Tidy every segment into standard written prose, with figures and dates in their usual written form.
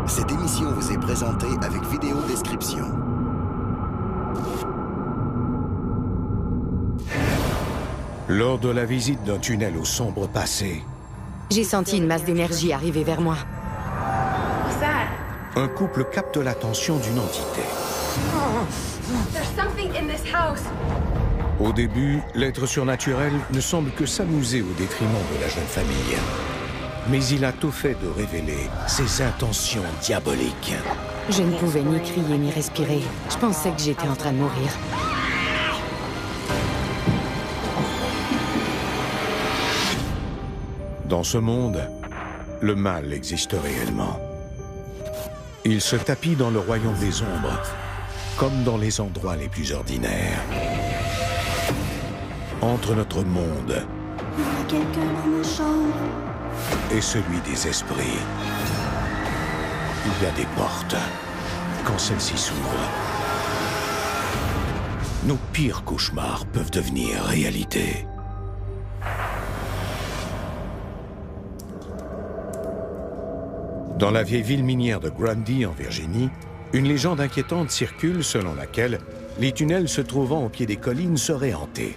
Cette émission vous est présentée avec vidéo description. Lors de la visite d'un tunnel au sombre passé, j'ai senti une masse d'énergie arriver vers moi. un couple capte l'attention d'une entité. Au début, l'être surnaturel ne semble que s'amuser au détriment de la jeune famille. Mais il a tout fait de révéler ses intentions diaboliques. Je ne pouvais ni crier ni respirer. Je pensais que j'étais en train de mourir. Dans ce monde, le mal existe réellement. Il se tapit dans le royaume des ombres, comme dans les endroits les plus ordinaires. Entre notre monde et celui des esprits, il y a des portes. Quand celles-ci s'ouvrent, nos pires cauchemars peuvent devenir réalité. Dans la vieille ville minière de Grundy, en Virginie, une légende inquiétante circule selon laquelle les tunnels se trouvant au pied des collines seraient hantés.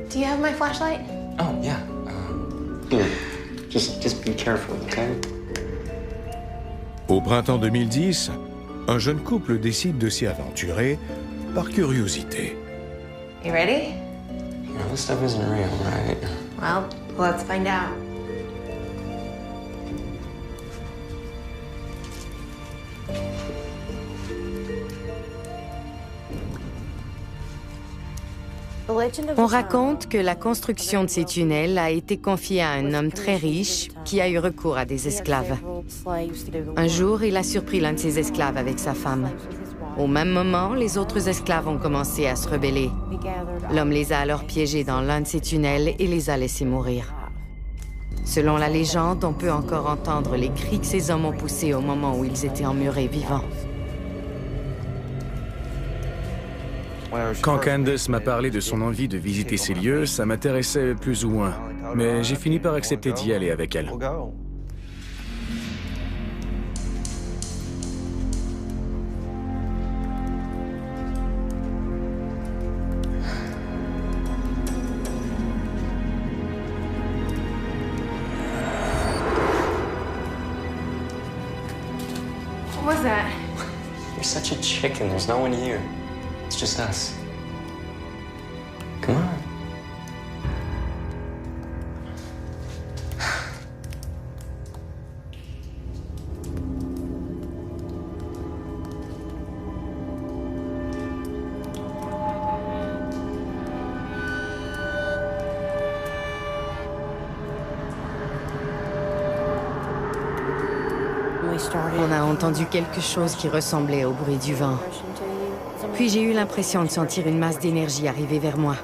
Do you have my flashlight? Oh, yeah. Here. Just be careful, okay? Au printemps 2010, un jeune couple décide de s'y aventurer par curiosité. You ready? Yeah, this stuff isn't real, right? Well, let's find out. On raconte que la construction de ces tunnels a été confiée à un homme très riche qui a eu recours à des esclaves. Un jour, il a surpris l'un de ses esclaves avec sa femme. Au même moment, les autres esclaves ont commencé à se rebeller. L'homme les a alors piégés dans l'un de ces tunnels et les a laissés mourir. Selon la légende, on peut encore entendre les cris que ces hommes ont poussés au moment où ils étaient emmurés vivants. Quand Candace m'a parlé de son envie de visiter ces lieux, ça m'intéressait plus ou moins. Mais j'ai fini par accepter d'y aller avec elle. What was that? You're such a chicken. There's no one here. It's just us. Come on. On a entendu quelque chose qui ressemblait au bruit du vent. Puis j'ai eu l'impression de sentir une masse d'énergie arriver vers moi.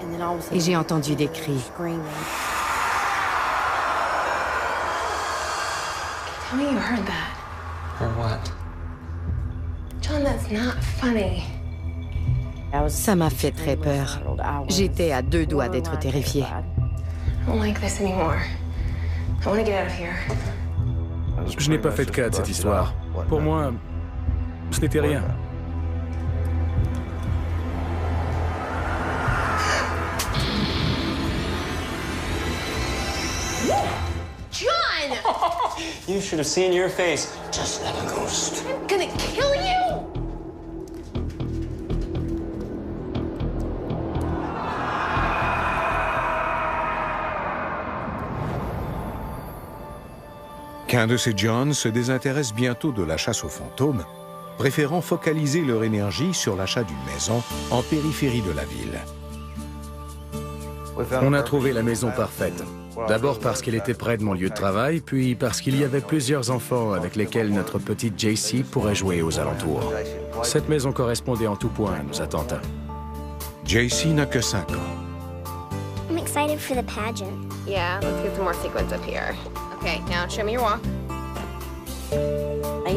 Et j'ai entendu des cris. Tell me you heard that. Or what? John, that's not funny. Ça m'a fait très peur. J'étais à deux doigts d'être terrifiée. I don't like this anymore. I want to get out of here. Je n'ai pas fait de cas de cette histoire. Pour moi, ce n'était rien. John! You should have seen your face. Just like a ghost. I'm gonna kill you! Candace et John se désintéressent bientôt de la chasse aux fantômes, préférant focaliser leur énergie sur l'achat d'une maison en périphérie de la ville. On a trouvé la maison parfaite. D'abord parce qu'elle était près de mon lieu de travail, puis parce qu'il y avait plusieurs enfants avec lesquels notre petite JC pourrait jouer aux alentours. Cette maison correspondait en tout point à nos attentes. JC n'a que 5 ans. I'm excited for the pageant. Yeah, let's get some more sequins up here. Okay, now show me your walk.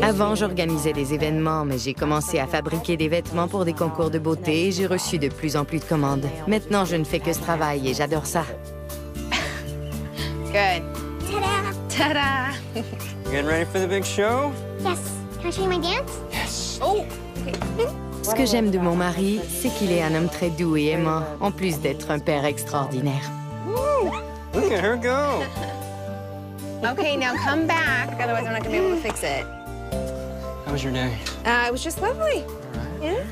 Avant, j'organisais des événements, mais j'ai commencé à fabriquer des vêtements pour des concours de beauté et j'ai reçu de plus en plus de commandes. Maintenant, je ne fais que ce travail et j'adore ça. Good. Ta-da! Ta-da! You getting ready for the big show? Yes. Can I show you my dance? Yes. Oh! Ce que j'aime de mon mari, c'est qu'il est un homme très doux et aimant, en plus d'être un père extraordinaire. Look at her go. Okay, now come back, otherwise I'm not gonna be able to fix it. How was your day? It was just lovely. Yeah?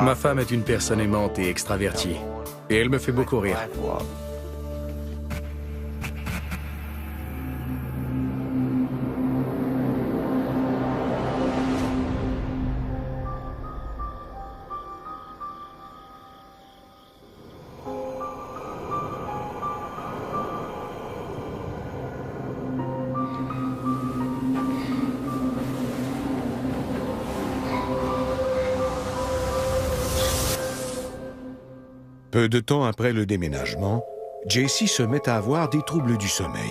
Ma femme est une personne aimante et extravertie. Et elle me fait beaucoup rire. Peu de temps après le déménagement, Jessie se met à avoir des troubles du sommeil.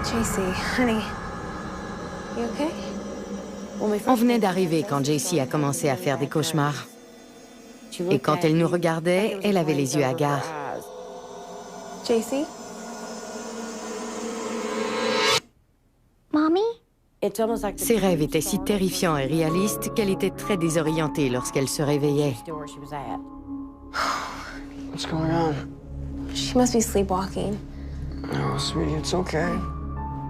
JC, honey, you okay? On venait d'arriver quand Jessie a commencé à faire des cauchemars. Et quand elle nous regardait, elle avait les yeux hagards. JC? Mommy? Ses rêves étaient si terrifiants et réalistes qu'elle était très désorientée lorsqu'elle se réveillait. What's going on? She must be sleepwalking. Oh, sweetie, it's okay.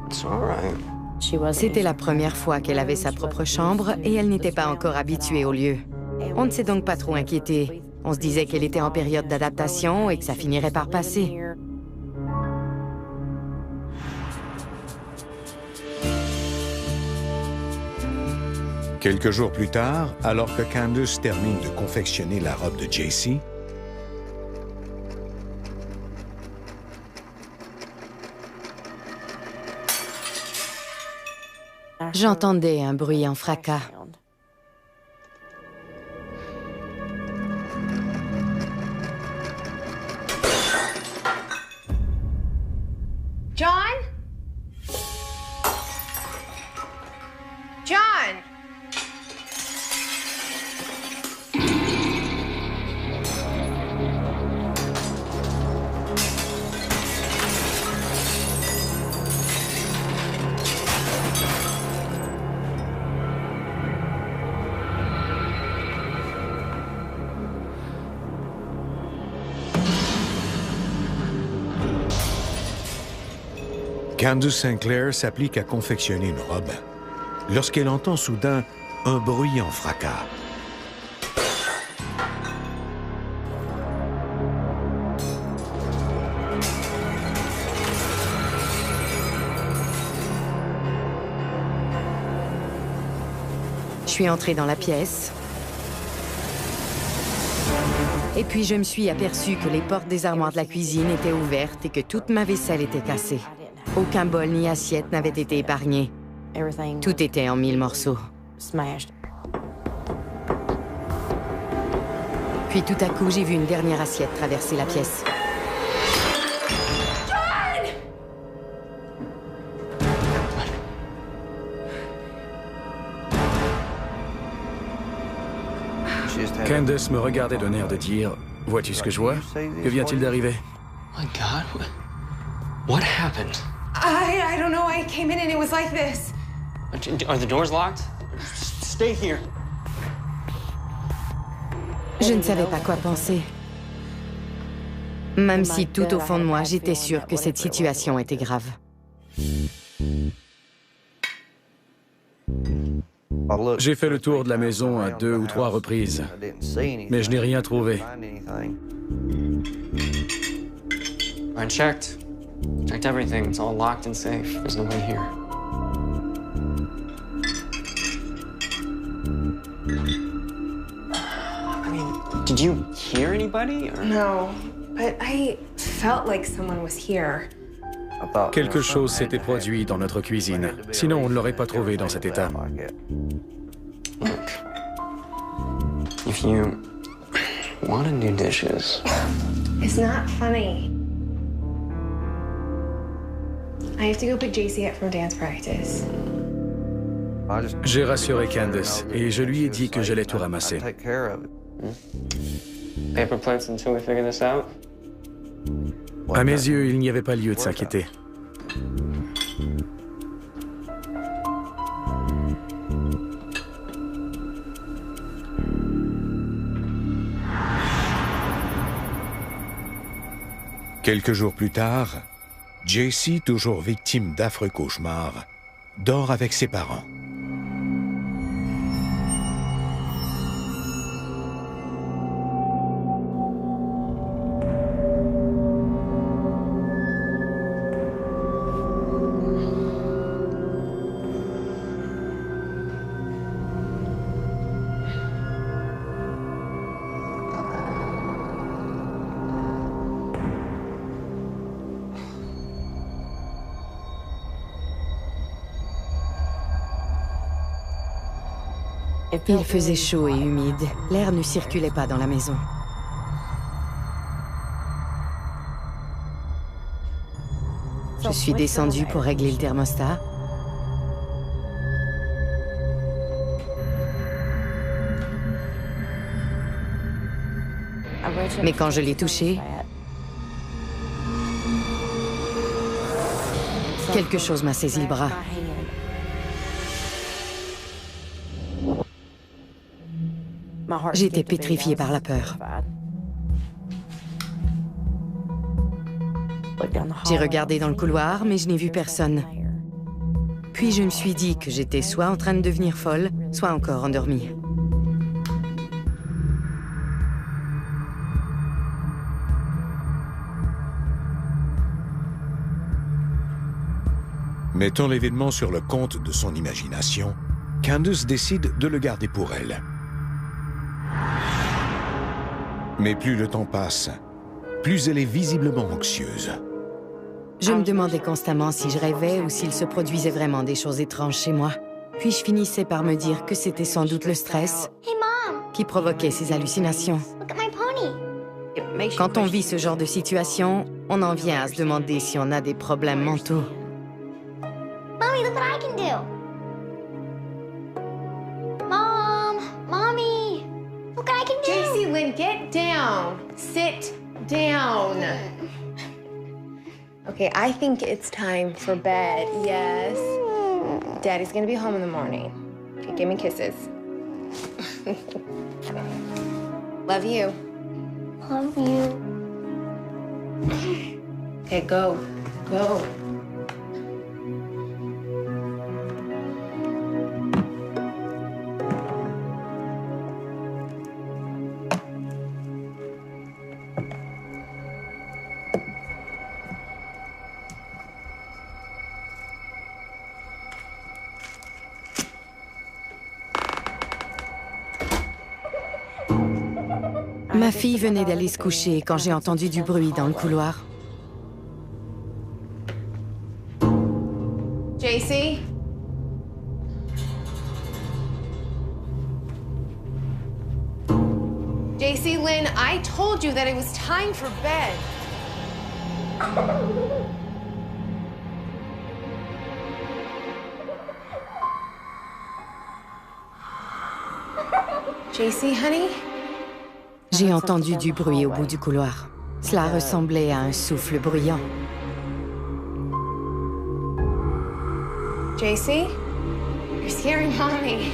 It's all right. C'était la première fois qu'elle avait sa propre chambre et elle n'était pas encore habituée au lieu. On ne s'est donc pas trop inquiété. On se disait qu'elle était en période d'adaptation et que ça finirait par passer. Quelques jours plus tard, alors que Candace termine de confectionner la robe de Jessie, j'entendais un bruyant fracas. John? John! Candace Sinclair s'applique à confectionner une robe lorsqu'elle entend soudain un bruyant fracas. Je suis entrée dans la pièce. Et puis je me suis aperçue que les portes des armoires de la cuisine étaient ouvertes et que toute ma vaisselle était cassée. Aucun bol ni assiette n'avait été épargné. Tout était en 1000 morceaux. Puis tout à coup, j'ai vu une dernière assiette traverser la pièce. Candace me regardait d'un air de dire « Vois-tu ce que je vois? Que vient-il d'arriver? » My God, what happened? I don't know. I came in and it was like this. Are the doors locked? Stay here. Je ne savais pas quoi penser. Même si tout au fond de moi, j'étais sûre que cette situation était grave. J'ai fait le tour de la maison à 2 ou 3 reprises, mais je n'ai rien trouvé. I checked. Checked everything. It's all locked and safe. There's nobody here. Did you hear anybody? Or... No, but I felt like someone was here. Quelque chose s'était produit dans notre cuisine. Sinon, on ne l'aurait pas trouvé dans cet état. Look, if you want to do dishes... It's not funny. I have to go pick JC up from dance practice. J'ai rassuré Candace et je lui ai dit que j'allais tout ramasser. Paper plates until we figure this out? À mes yeux, il n'y avait pas lieu de s'inquiéter. Quelques jours plus tard, JC, toujours victime d'affreux cauchemars, dort avec ses parents. Il faisait chaud et humide. L'air ne circulait pas dans la maison. Je suis descendue pour régler le thermostat. Mais quand je l'ai touché, quelque chose m'a saisi le bras. J'étais pétrifiée par la peur. J'ai regardé dans le couloir, mais je n'ai vu personne. Puis je me suis dit que j'étais soit en train de devenir folle, soit encore endormie. Mettant l'événement sur le compte de son imagination, Candace décide de le garder pour elle. Mais plus le temps passe, plus elle est visiblement anxieuse. Je me demandais constamment si je rêvais ou s'il se produisait vraiment des choses étranges chez moi. Puis je finissais par me dire que c'était sans doute le stress qui provoquait ces hallucinations. Quand on vit ce genre de situation, on en vient à se demander si on a des problèmes mentaux. Mommy, look what I can do. Mom, Mommy, look what I can do. JC, Lynn, get down. Sit down. Okay, I think it's time for bed. Yes. Daddy's gonna be home in the morning. Okay, give me kisses. Love you. Love you. Okay, go. Go. Ma fille venait d'aller se coucher quand j'ai entendu du bruit dans le couloir. JC? JC, Lynn, I told you that it was time for bed. JC, honey? J'ai entendu du bruit au bout du couloir. Cela ressemblait à un souffle bruyant. JC? You're scaring Mommy.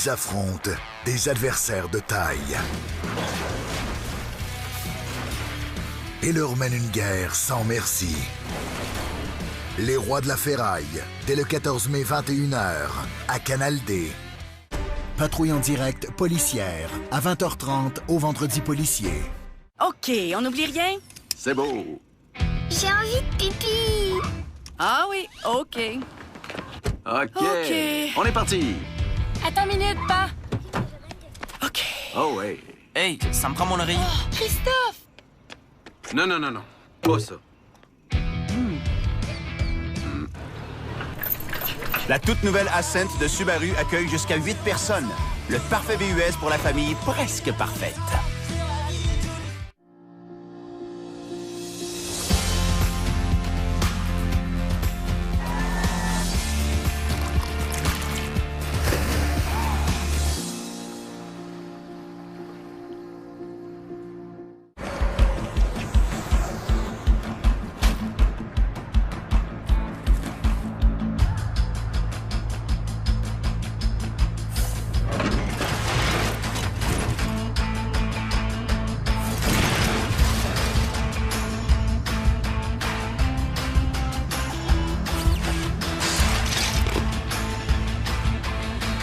Ils affrontent des adversaires de taille et leur mènent une guerre sans merci. Les Rois de la Ferraille, dès le 14 mai 21h, à Canal D. Patrouille en direct policière, à 20h30 au Vendredi policier. OK, on n'oublie rien? C'est beau. J'ai envie de pipi. Ah oui, OK. OK. On est parti. Attends une minute, pas. OK. Oh, ouais. Hey, ça me prend mon oreiller. Oh, Christophe! Non. Pas ça. La toute nouvelle Ascent de Subaru accueille jusqu'à 8 personnes. Le parfait VUS pour la famille presque parfaite.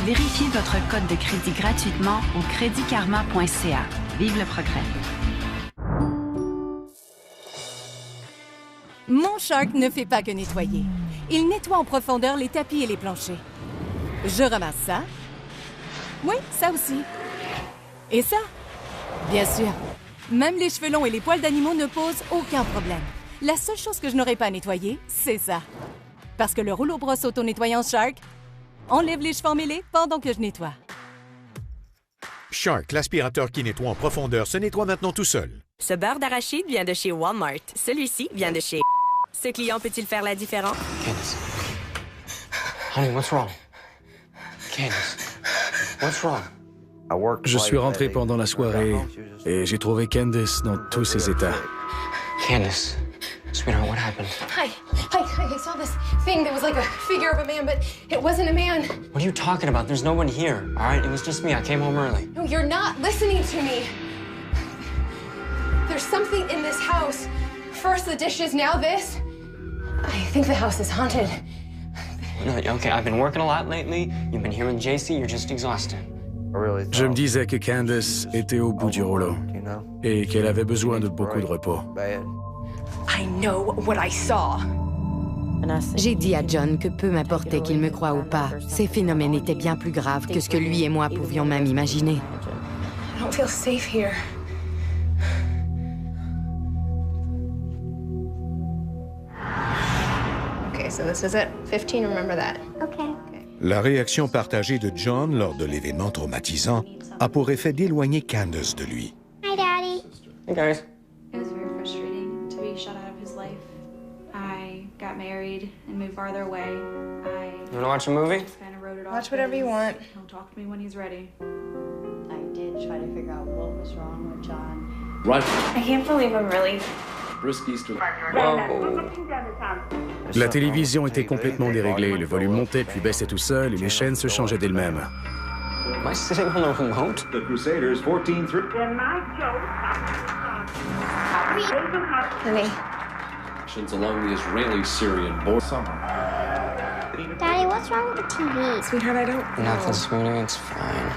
Vérifiez votre code de crédit gratuitement au creditkarma.ca. Vive le progrès. Mon Shark ne fait pas que nettoyer. Il nettoie en profondeur les tapis et les planchers. Je ramasse ça. Oui, ça aussi. Et ça? Bien sûr. Même les cheveux longs et les poils d'animaux ne posent aucun problème. La seule chose que je n'aurais pas à nettoyer, c'est ça. Parce que le rouleau brosse auto-nettoyant Shark enlève les cheveux emmêlés pendant que je nettoie. Shark, l'aspirateur qui nettoie en profondeur, se nettoie maintenant tout seul. Ce beurre d'arachide vient de chez Walmart. Celui-ci vient de chez... Ce client peut-il faire la différence? Candace. Honey, what's wrong? Candace, what's wrong? Je suis rentré pendant la soirée et j'ai trouvé Candace dans tous ses états. Candace, sweetheart, what happened? Hi, I saw this thing that was like a figure of a man, but it wasn't a man. What are you talking about? There's no one here, all right? It was just me. I came home early. No, you're not listening to me. There's something in this house. First the dishes, now this. I think the house is haunted. No, okay, I've been working a lot lately. You've been here with JC. You're just exhausted. Je me disais que Candace était au bout du rouleau et qu'elle avait besoin de beaucoup de repos. I know what I saw. J'ai dit à John que peu m'importait qu'il me croie ou pas, ces phénomènes étaient bien plus graves que ce que lui et moi pouvions même imaginer. I don't feel safe here. Okay, so this is it. 15, remember that. Okay. La réaction partagée de John lors de l'événement traumatisant a pour effet d'éloigner Candace de lui. Hi, Daddy. Hey, guys. It was very frustrating to be shut out of his life. I got married and moved farther away. You wanna watch a movie? Just kind of wrote it off. Watch whatever you want. He'll talk to me when he's ready. I did try to figure out what was wrong with John. Right. I can't believe I'm really... La télévision était complètement déréglée, le volume montait puis baissait tout seul et les chaînes se changeaient d'elles-mêmes. Am I sitting on the remote? The Crusaders 14-3. Honey. Along the Israeli-Syrian border. Daddy, what's wrong with the TV? Sweetheart, I don't know. Nothing, sweetie. It's fine.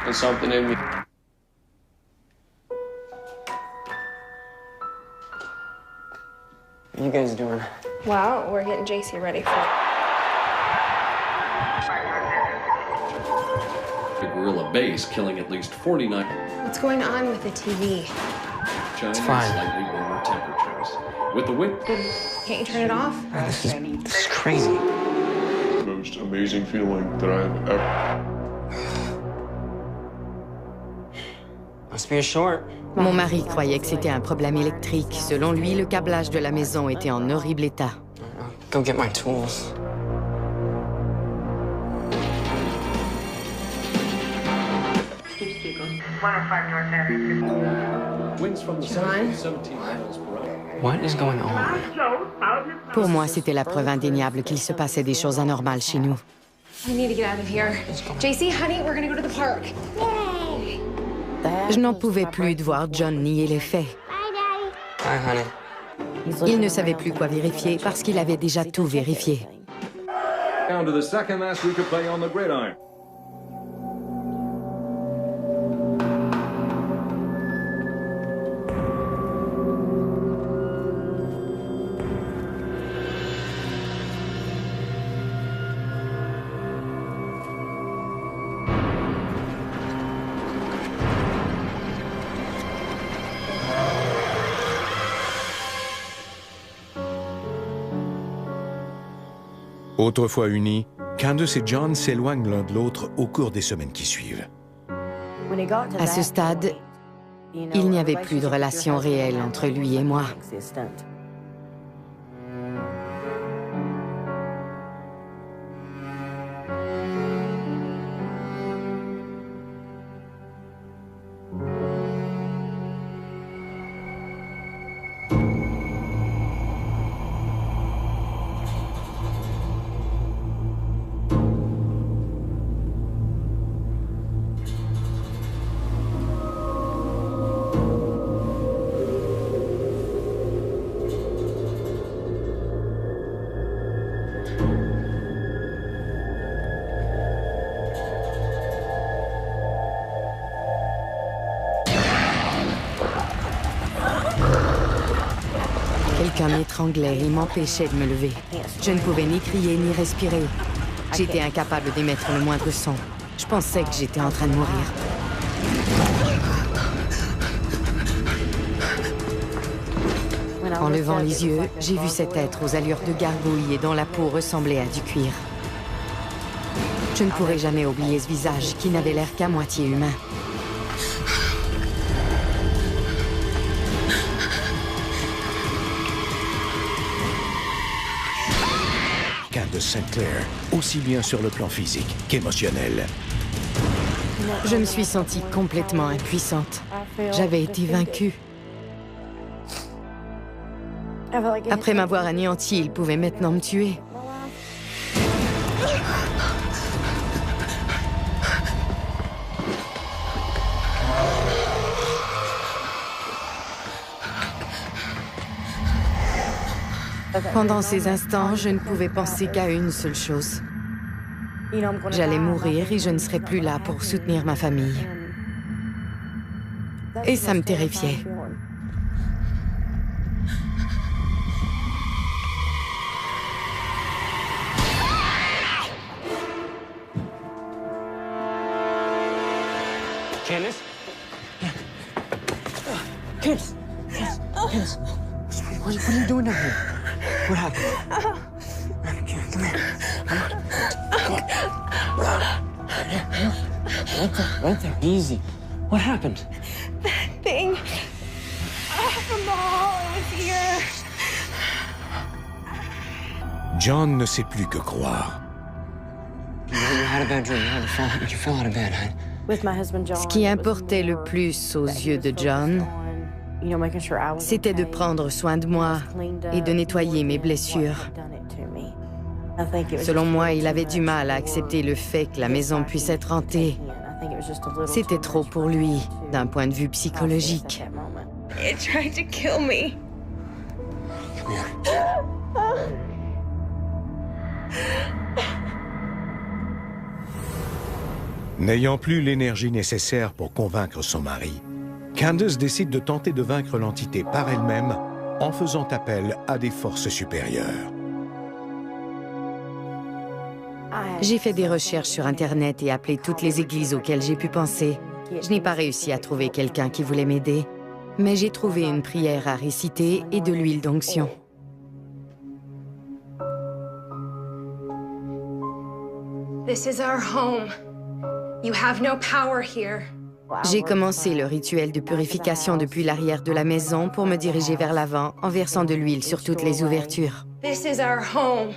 There's something in me. What are you guys doing? Well, we're getting JC ready for The guerrilla base killing at least 49. What's going on with the TV? China's fine. slightly warmer temperatures. With the wind. Can't you turn it off? This is crazy. Most amazing feeling that I've ever. Must be a short. Mon mari croyait que c'était un problème électrique. Selon lui, le câblage de la maison était en horrible état. Go get my tools. Winds from the John? 17 miles per hour. What is going on? Pour moi, c'était la preuve indéniable qu'il se passait des choses anormales chez nous. We need to get out of here. JC, honey, we're gonna go to the park. Yay! Je n'en pouvais plus de voir John nier les faits. Hi, honey. Il ne savait plus quoi vérifier parce qu'il avait déjà tout vérifié. Down to the second last week of play on the gridiron. Autrefois unis, Candace et John s'éloignent l'un de l'autre au cours des semaines qui suivent. À ce stade, il n'y avait plus de relation réelle entre lui et moi. Quelqu'un m'étranglait et m'empêchait de me lever. Je ne pouvais ni crier ni respirer. J'étais incapable d'émettre le moindre son. Je pensais que j'étais en train de mourir. En levant les yeux, j'ai vu cet être aux allures de gargouille et dont la peau ressemblait à du cuir. Je ne pourrai jamais oublier ce visage qui n'avait l'air qu'à moitié humain. Candace St. Clair, aussi bien sur le plan physique qu'émotionnel. Je me suis sentie complètement impuissante. J'avais été vaincue. Après m'avoir anéanti, il pouvait maintenant me tuer. Pendant ces instants, je ne pouvais penser qu'à une seule chose. J'allais mourir et je ne serais plus là pour soutenir ma famille. Et ça me terrifiait. Candace? Candace! Candace! What are you doing down here? What happened? Come here. Right there. Easy. What happened? That thing from the hall, it was here. John ne sait plus que croire. You had a bad dream. You fell out of bed, huh? Ce qui importait le plus aux yeux de John, c'était de prendre soin de moi et de nettoyer mes blessures. Selon moi, il avait du mal à accepter le fait que la maison puisse être hantée. C'était trop pour lui, d'un point de vue psychologique. It tried to kill me. N'ayant plus l'énergie nécessaire pour convaincre son mari, Candace décide de tenter de vaincre l'entité par elle-même en faisant appel à des forces supérieures. J'ai fait des recherches sur Internet et appelé toutes les églises auxquelles j'ai pu penser. Je n'ai pas réussi à trouver quelqu'un qui voulait m'aider, mais j'ai trouvé une prière à réciter et de l'huile d'onction. This is our home. You have no power here. J'ai commencé le rituel de purification depuis l'arrière de la maison pour me diriger vers l'avant en versant de l'huile sur toutes les ouvertures. This is our home.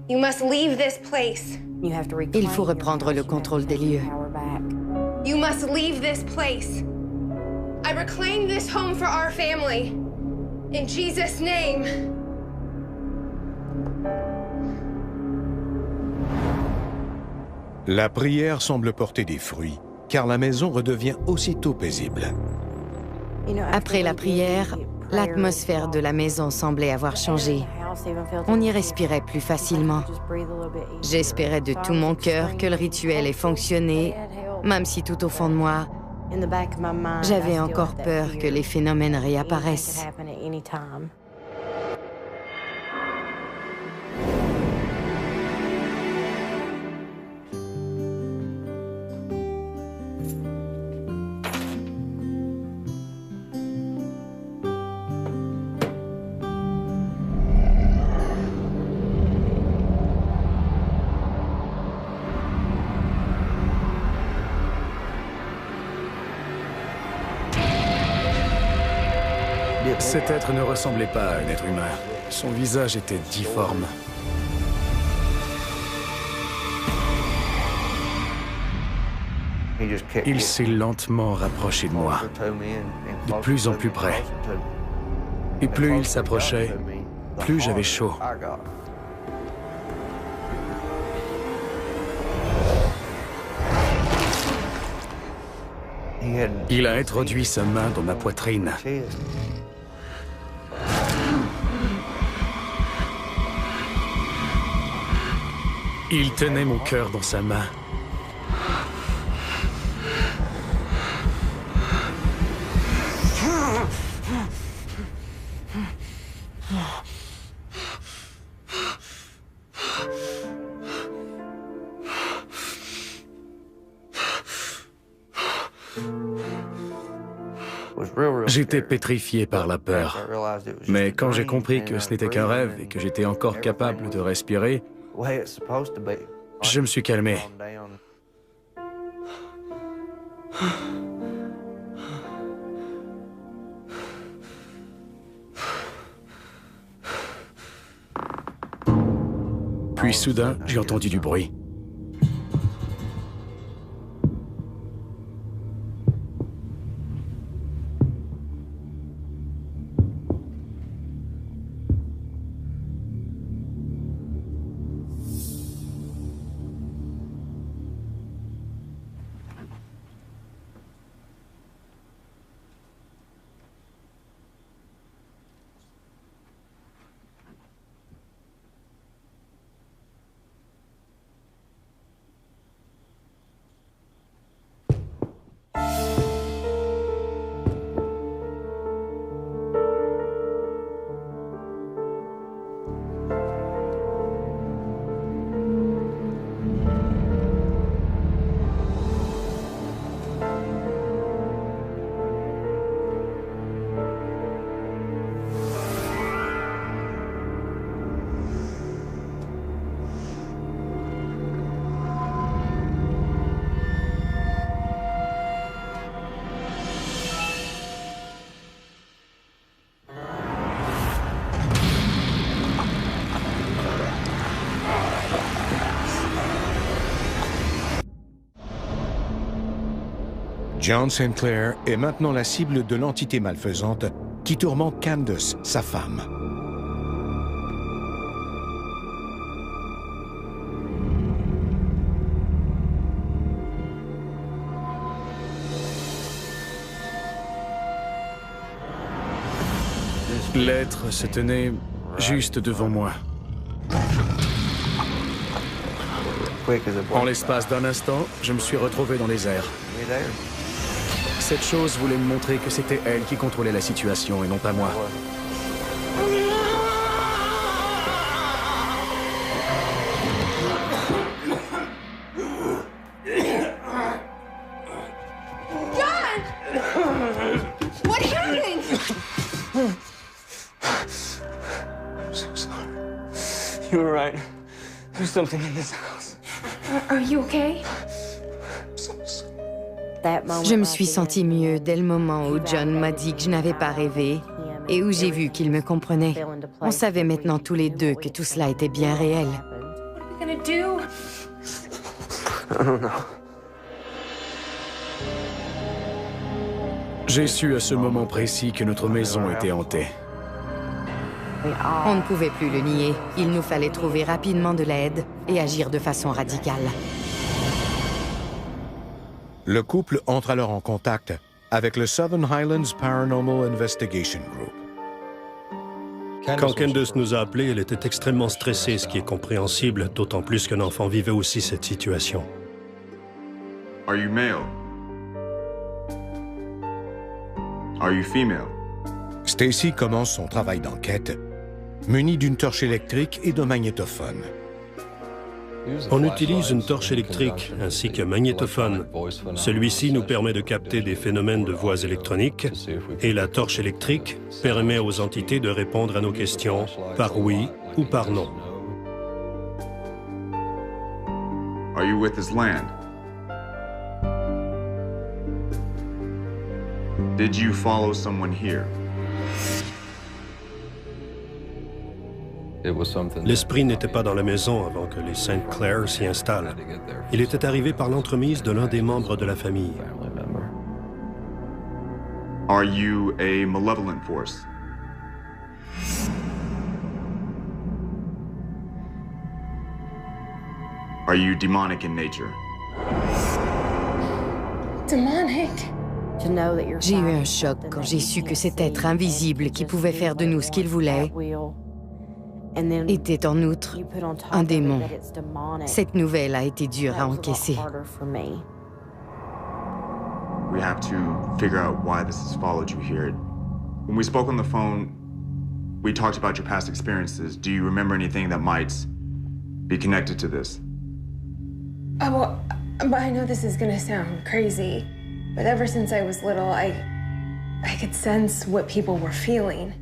You must leave this place. Il faut reprendre le contrôle des lieux. You must leave this place. I reclaim this home for our family. In Jesus' name. La prière semble porter des fruits, car la maison redevient aussitôt paisible. Après la prière, l'atmosphère de la maison semblait avoir changé. On y respirait plus facilement. J'espérais de tout mon cœur que le rituel ait fonctionné, même si tout au fond de moi, j'avais encore peur que les phénomènes réapparaissent. Cet être ne ressemblait pas à un être humain. Son visage était difforme. Il s'est lentement rapproché de moi, de plus en plus près. Et plus il s'approchait, plus j'avais chaud. Il a introduit sa main dans ma poitrine. Il tenait mon cœur dans sa main. J'étais pétrifié par la peur. Mais quand j'ai compris que ce n'était qu'un rêve et que j'étais encore capable de respirer, je me suis calmé. Puis soudain, j'ai entendu du bruit. John Sinclair est maintenant la cible de l'entité malfaisante qui tourmente Candace, sa femme. L'être se tenait juste devant moi. En l'espace d'un instant, je me suis retrouvé dans les airs. Cette chose voulait me montrer que c'était elle qui contrôlait la situation et non pas moi. You were right. There's something in this house. Are you okay? Je me suis sentie mieux dès le moment où John m'a dit que je n'avais pas rêvé et où j'ai vu qu'il me comprenait. On savait maintenant tous les deux que tout cela était bien réel. What are we gonna do? I don't know. J'ai su à ce moment précis que notre maison était hantée. On ne pouvait plus le nier. Il nous fallait trouver rapidement de l'aide et agir de façon radicale. Le couple entre alors en contact avec le Southern Highlands Paranormal Investigation Group. Quand Candace nous a appelés, elle était extrêmement stressée, ce qui est compréhensible, d'autant plus qu'un enfant vivait aussi cette situation. Are you male? Are you female? Stacy commence son travail d'enquête, muni d'une torche électrique et d'un magnétophone. On utilise une torche électrique ainsi qu'un magnétophone. Celui-ci nous permet de capter des phénomènes de voix électroniques et la torche électrique permet aux entités de répondre à nos questions par oui ou par non. Are you with this land? Did you follow someone here? L'esprit n'était pas dans la maison avant que les St. Clair s'y installent. Il était arrivé par l'entremise de l'un des membres de la famille. Are you a malevolent force? Are you demonic in nature? Demonic? J'ai eu un choc quand j'ai su que cet être invisible qui pouvait faire de nous ce qu'il voulait était en outre un démon. Cette nouvelle a été dure à encaisser. We have to figure out why this has followed you here. When we spoke on the phone, we talked about your past experiences. Do you remember anything that might be connected to this? Oh, well, I know this is gonna sound crazy, but ever since I was little, I could sense what people were feeling.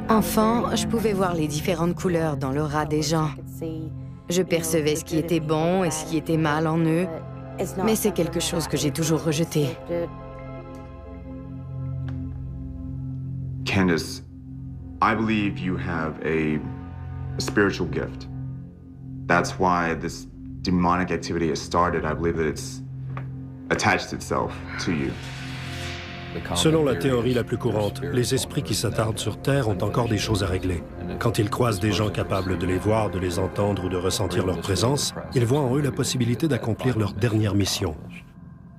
Enfant, je pouvais voir les différentes couleurs dans l'aura des gens. Je percevais ce qui était bon et ce qui était mal en eux, mais c'est quelque chose que j'ai toujours rejeté. Candace, I believe you have a spiritual gift. That's why this demonic activity has started. I believe that it's attached itself to you. Selon la théorie la plus courante, les esprits qui s'attardent sur Terre ont encore des choses à régler. Quand ils croisent des gens capables de les voir, de les entendre ou de ressentir leur présence, ils voient en eux la possibilité d'accomplir leur dernière mission.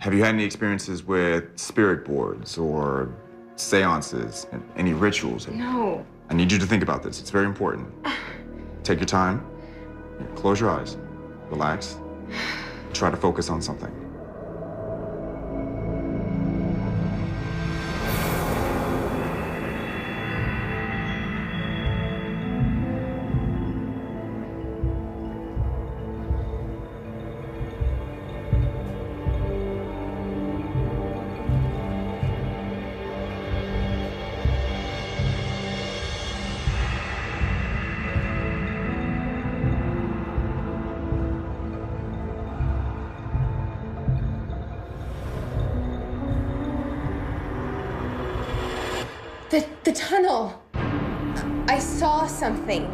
Have you had any experiences with spirit boards or seances, any rituals? No. I need you to think about this. It's very important. Take your time. Close your eyes. Relax. Try to focus on something. The tunnel. I saw something.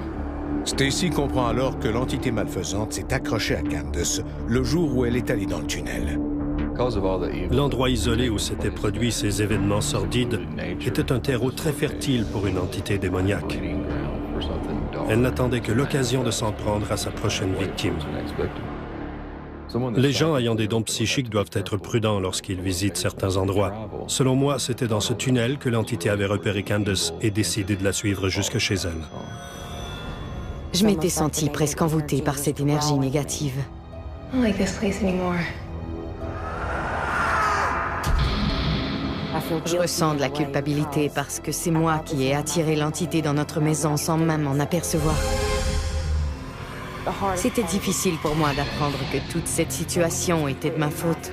Stacy comprend alors que l'entité malfaisante s'est accrochée à Candace le jour où elle est allée dans le tunnel. L'endroit isolé où s'étaient produits ces événements sordides était un terreau très fertile pour une entité démoniaque. Elle n'attendait que l'occasion de s'en prendre à sa prochaine victime. Les gens ayant des dons psychiques doivent être prudents lorsqu'ils visitent certains endroits. Selon moi, c'était dans ce tunnel que l'entité avait repéré Candace et décidé de la suivre jusque chez elle. Je m'étais sentie presque envoûtée par cette énergie négative. I don't like this place anymore. Je ressens de la culpabilité parce que c'est moi qui ai attiré l'entité dans notre maison sans même m'en apercevoir. C'était difficile pour moi d'apprendre que toute cette situation était de ma faute.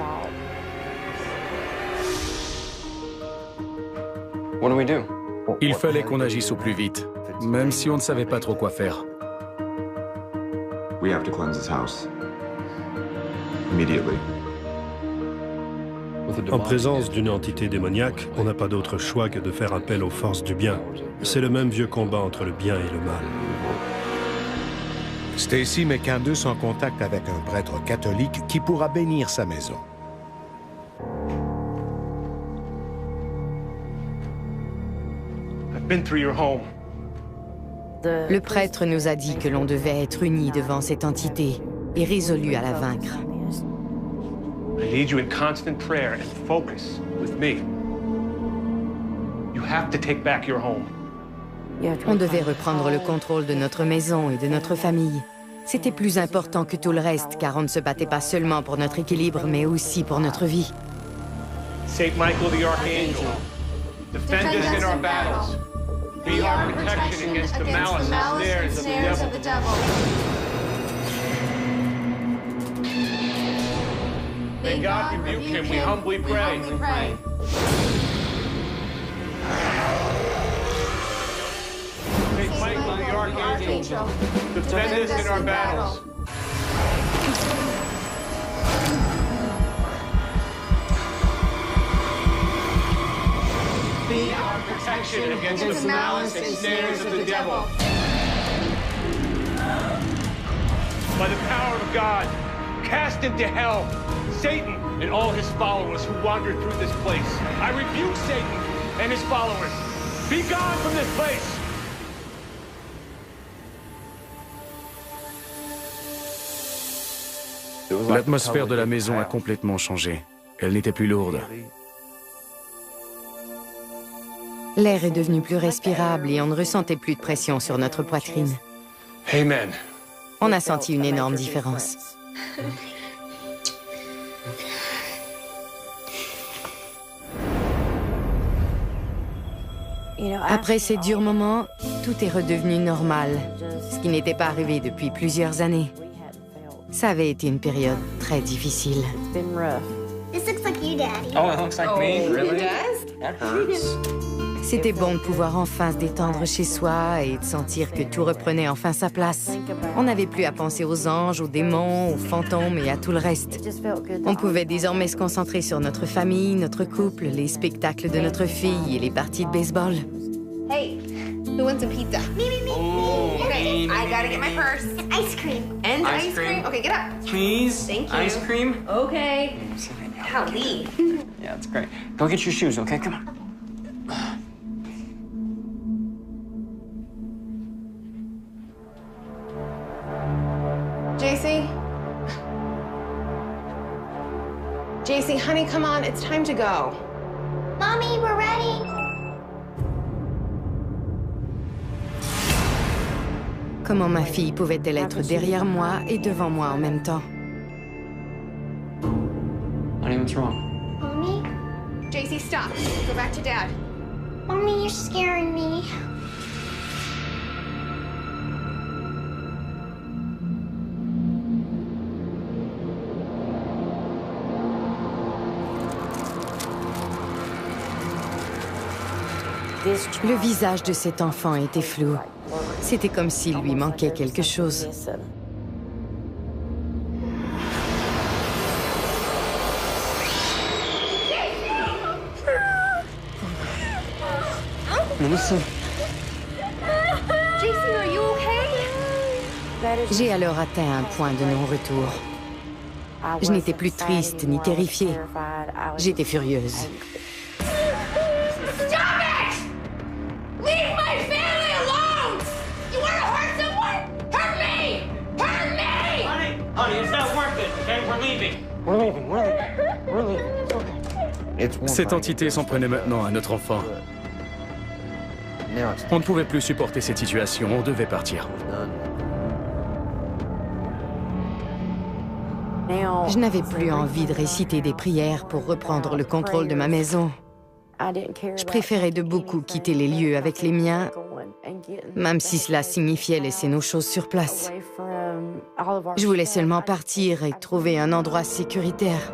Il fallait qu'on agisse au plus vite, même si on ne savait pas trop quoi faire. We have to cleanse this house. Immediately. En présence d'une entité démoniaque, on n'a pas d'autre choix que de faire appel aux forces du bien. C'est le même vieux combat entre le bien et le mal. Stacy met Candace en contact avec un prêtre catholique qui pourra bénir sa maison. Le prêtre nous a dit que l'on devait être unis devant cette entité et résolus à la vaincre. I need you in constant prayer and focus with me. You have to take back your home. On devait reprendre le contrôle de notre maison et de notre famille. C'était plus important que tout le reste, car on ne se battait pas seulement pour notre équilibre, mais aussi pour notre vie. Saint Michael the Archangel, defend us in our battles. Be our protection against the malice and snares of the devil. May God rebuke him, we humbly pray. Saint Michael the Archangel, defend us in our battles. Be our protection against the malice and snares of the devil. By the power of God, cast into hell Satan and all his followers who wander through this place. I rebuke Satan and his followers. Be gone from this place. L'atmosphère de la maison a complètement changé. Elle n'était plus lourde. L'air est devenu plus respirable et on ne ressentait plus de pression sur notre poitrine. Amen. On a senti une énorme différence. Après ces durs moments, tout est redevenu normal, ce qui n'était pas arrivé depuis plusieurs années. Ça avait été une période très difficile. This looks like you, Daddy. Oh, it looks like me? Really? It does? That hurts. C'était bon de pouvoir enfin se détendre chez soi et de sentir que tout reprenait enfin sa place. On n'avait plus à penser aux anges, aux démons, aux fantômes et à tout le reste. On pouvait désormais se concentrer sur notre famille, notre couple, les spectacles de notre fille et les parties de baseball. Hey, who wants some pizza? Me. Oh, Okay, me. I gotta get my purse. And ice cream. And Ice ice cream. cream. Okay, get up. Please? Thank you. Ice cream? Okay. Golly. Yeah, that's great. Go get your shoes, okay? Come on. JC, honey, come on, it's time to go. Mommy, we're ready. Comment ma fille pouvait-elle être derrière moi et devant moi en même temps? Honey, what's wrong? Mommy? JC, stop. Go back to Dad. Mommy, you're scaring me. Le visage de cet enfant était flou. C'était comme s'il lui manquait quelque chose. Melissa. JC, are you okay? J'ai alors atteint un point de non-retour. Je n'étais plus triste ni terrifiée. J'étais furieuse. Honey, it's not worth it, okay? We're leaving. We're leaving. It's okay. Cette entité s'en prenait maintenant à notre enfant. On ne pouvait plus supporter cette situation, on devait partir. Je n'avais plus envie de réciter des prières pour reprendre le contrôle de ma maison. Je préférais de beaucoup quitter les lieux avec les miens, même si cela signifiait laisser nos choses sur place. Je voulais seulement partir et trouver un endroit sécuritaire.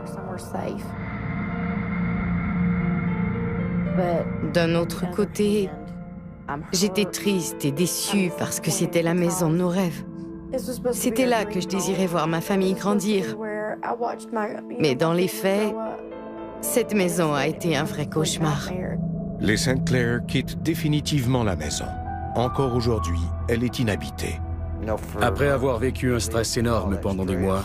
D'un autre côté, j'étais triste et déçue parce que c'était la maison de nos rêves. C'était là que je désirais voir ma famille grandir. Mais dans les faits, cette maison a été un vrai cauchemar. Les St. Clair quittent définitivement la maison. Encore aujourd'hui, elle est inhabitée. Après avoir vécu un stress énorme pendant des mois,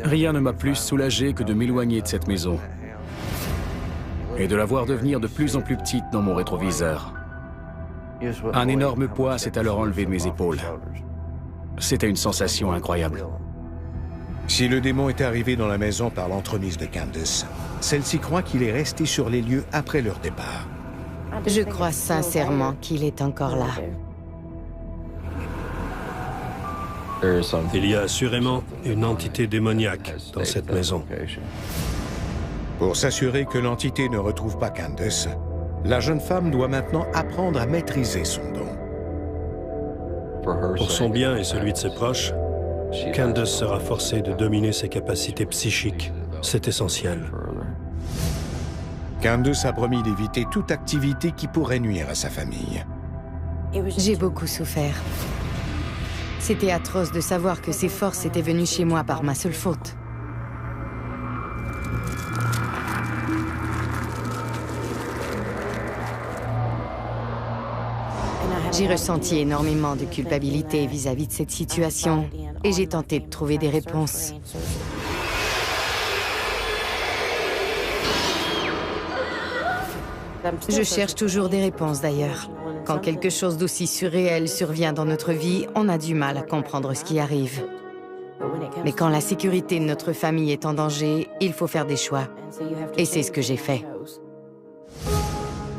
rien ne m'a plus soulagé que de m'éloigner de cette maison et de la voir devenir de plus en plus petite dans mon rétroviseur. Un énorme poids s'est alors enlevé de mes épaules. C'était une sensation incroyable. Si le démon est arrivé dans la maison par l'entremise de Candace, celle-ci croit qu'il est resté sur les lieux après leur départ. Je crois sincèrement qu'il est encore là. Il y a assurément une entité démoniaque dans cette maison. Pour s'assurer que l'entité ne retrouve pas Candace, la jeune femme doit maintenant apprendre à maîtriser son don. Pour son bien et celui de ses proches, Candace sera forcée de dominer ses capacités psychiques. C'est essentiel. Candace a promis d'éviter toute activité qui pourrait nuire à sa famille. J'ai beaucoup souffert. C'était atroce de savoir que ces forces étaient venues chez moi par ma seule faute. J'ai ressenti énormément de culpabilité vis-à-vis de cette situation et j'ai tenté de trouver des réponses. Je cherche toujours des réponses d'ailleurs. Quand quelque chose d'aussi surréel survient dans notre vie, on a du mal à comprendre ce qui arrive. Mais quand la sécurité de notre famille est en danger, il faut faire des choix. Et c'est ce que j'ai fait.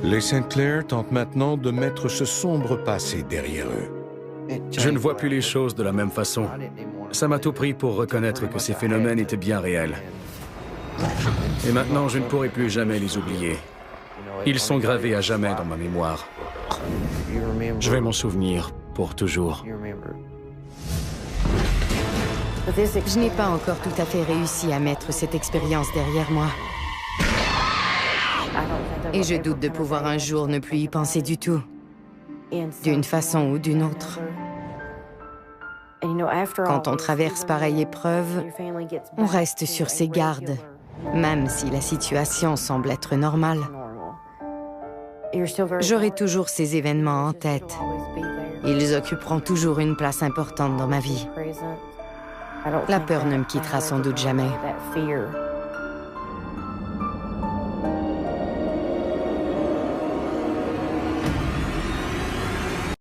Les Sinclair tentent maintenant de mettre ce sombre passé derrière eux. Je ne vois plus les choses de la même façon. Ça m'a tout pris pour reconnaître que ces phénomènes étaient bien réels. Et maintenant, je ne pourrai plus jamais les oublier. Ils sont gravés à jamais dans ma mémoire. Je vais m'en souvenir pour toujours. Je n'ai pas encore tout à fait réussi à mettre cette expérience derrière moi. Et je doute de pouvoir un jour ne plus y penser du tout, d'une façon ou d'une autre. Quand on traverse pareille épreuve, on reste sur ses gardes, même si la situation semble être normale. J'aurai toujours ces événements en tête. Ils occuperont toujours une place importante dans ma vie. La peur ne me quittera sans doute jamais.